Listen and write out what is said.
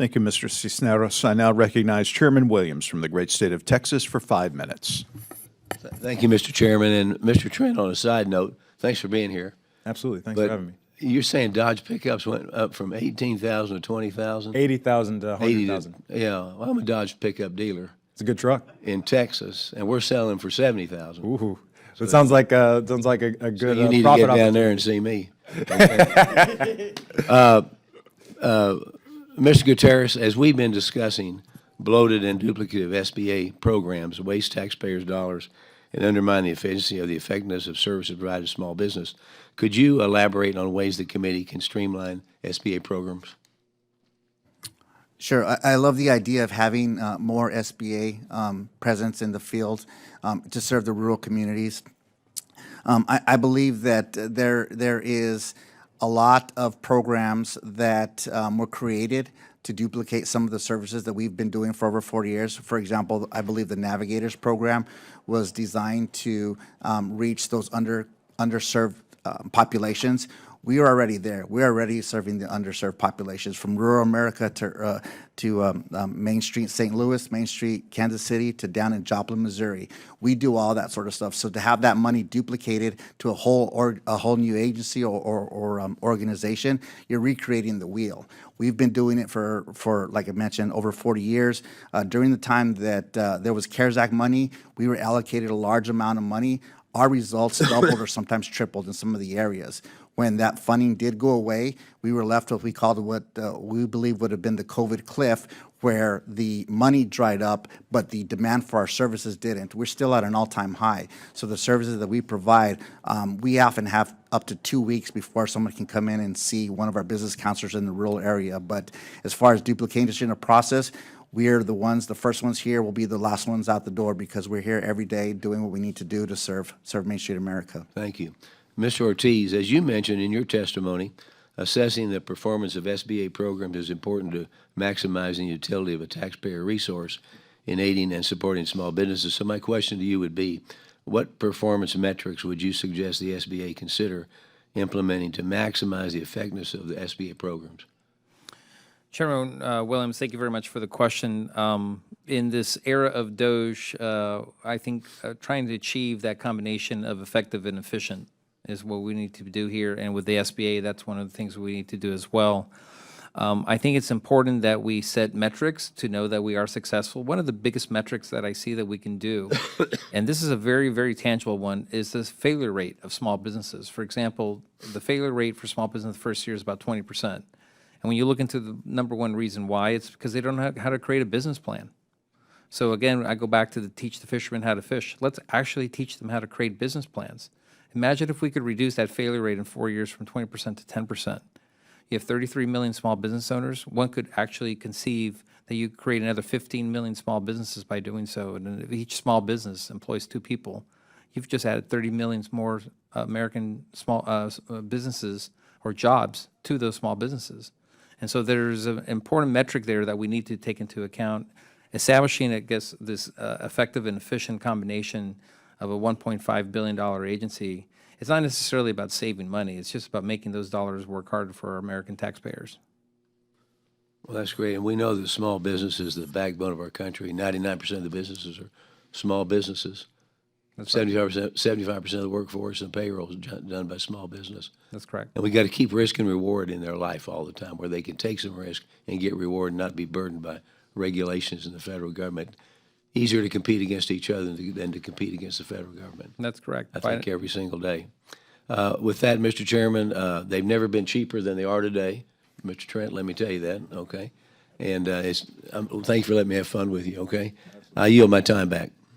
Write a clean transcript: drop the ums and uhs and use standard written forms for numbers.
Thank you, Mr. Cisneros. I now recognize Chairman Williams from the great state of Texas for 5 minutes. Thank you, Mr. Chairman. And Mr. Trent, on a side note, thanks for being here. Absolutely. Thanks But for having me. you're saying Dodge pickups went up from 18,000 to 20,000? 80,000 to 100,000. Yeah, well, I'm a Dodge pickup dealer It's a good truck. in Texas, and we're selling for 70,000. Ooh. So it sounds like a good You need to profit get down there opportunity. and see me. Okay? Mr. Gutierrez, as we've been discussing, bloated and duplicative SBA programs waste taxpayers' dollars and undermine the efficiency of the effectiveness of services provided to small business. Could you elaborate on ways the committee can streamline SBA programs? Sure. I love the idea of having more SBA presence in the field to serve the rural communities. I believe that there is a lot of programs that were created to duplicate some of the services that we've been doing for over 40 years. For example, I believe the Navigators program was designed to reach those underserved populations. We are already there. We're already serving the underserved populations from rural America to Main Street St. Louis, Main Street Kansas City, to down in Joplin, Missouri. We do all that sort of stuff. So to have that money duplicated to a whole new agency or organization, you're recreating the wheel. We've been doing it for like I mentioned, over 40 years. During the time that there was CARES Act money, we were allocated a large amount of money. Our results doubled or sometimes tripled in some of the areas. When that funding did go away, we were left with what we believe would have been the COVID cliff, where the money dried up, but the demand for our services didn't. We're still at an all-time high. So the services that we provide, we often have up to 2 weeks before someone can come in and see one of our business counselors in the rural area. But as far as duplication of process, we are the first ones here will be the last ones out the door, because we're here every day doing what we need to do to serve Main Street America. Thank you. Mr. Ortiz, as you mentioned in your testimony, assessing the performance of SBA programs is important to maximizing the utility of a taxpayer resource in aiding and supporting small businesses. So my question to you would be, what performance metrics would you suggest the SBA consider implementing to maximize the effectiveness of the SBA programs? Chairman Williams, thank you very much for the question. In this era of DOGE, I think trying to achieve that combination of effective and efficient is what we need to do here. And with the SBA, that's one of the things we need to do as well. I think it's important that we set metrics to know that we are successful. One of the biggest metrics that I see that we can do, and this is a very, very tangible one, is the failure rate of small businesses. For example, the failure rate for small business the first year is about 20%. And when you look into the number one reason why, it's because they don't know how to create a business plan. So again, I go back to the teach the fishermen how to fish. Let's actually teach them how to create business plans. Imagine if we could reduce that failure rate in 4 years from 20% to 10%. You have 33 million small business owners. One could actually conceive that you create another 15 million small businesses by doing so. And if each small business employs 2 people, you've just added 30 million more American small businesses or jobs to those small businesses. And so there's an important metric there that we need to take into account. Establishing, I guess, this effective and efficient combination of a $1.5 billion agency, it's not necessarily about saving money. It's just about making those dollars work harder for our American taxpayers. Well, that's great. And we know that small business is the backbone of our country. 99% of the businesses are small businesses. 75% of the workforce and payroll is done by small business. That's correct. And we got to keep risk and reward in their life all the time, where they can take some risk and get reward and not be burdened by regulations in the federal government. Easier to compete against each other than to compete against the federal government. That's correct. I think every single day. With that, Mr. Chairman, they've never been cheaper than they are today. Mr. Trent, let me tell you that, okay? And thank you for letting me have fun with you, okay? I yield my time back.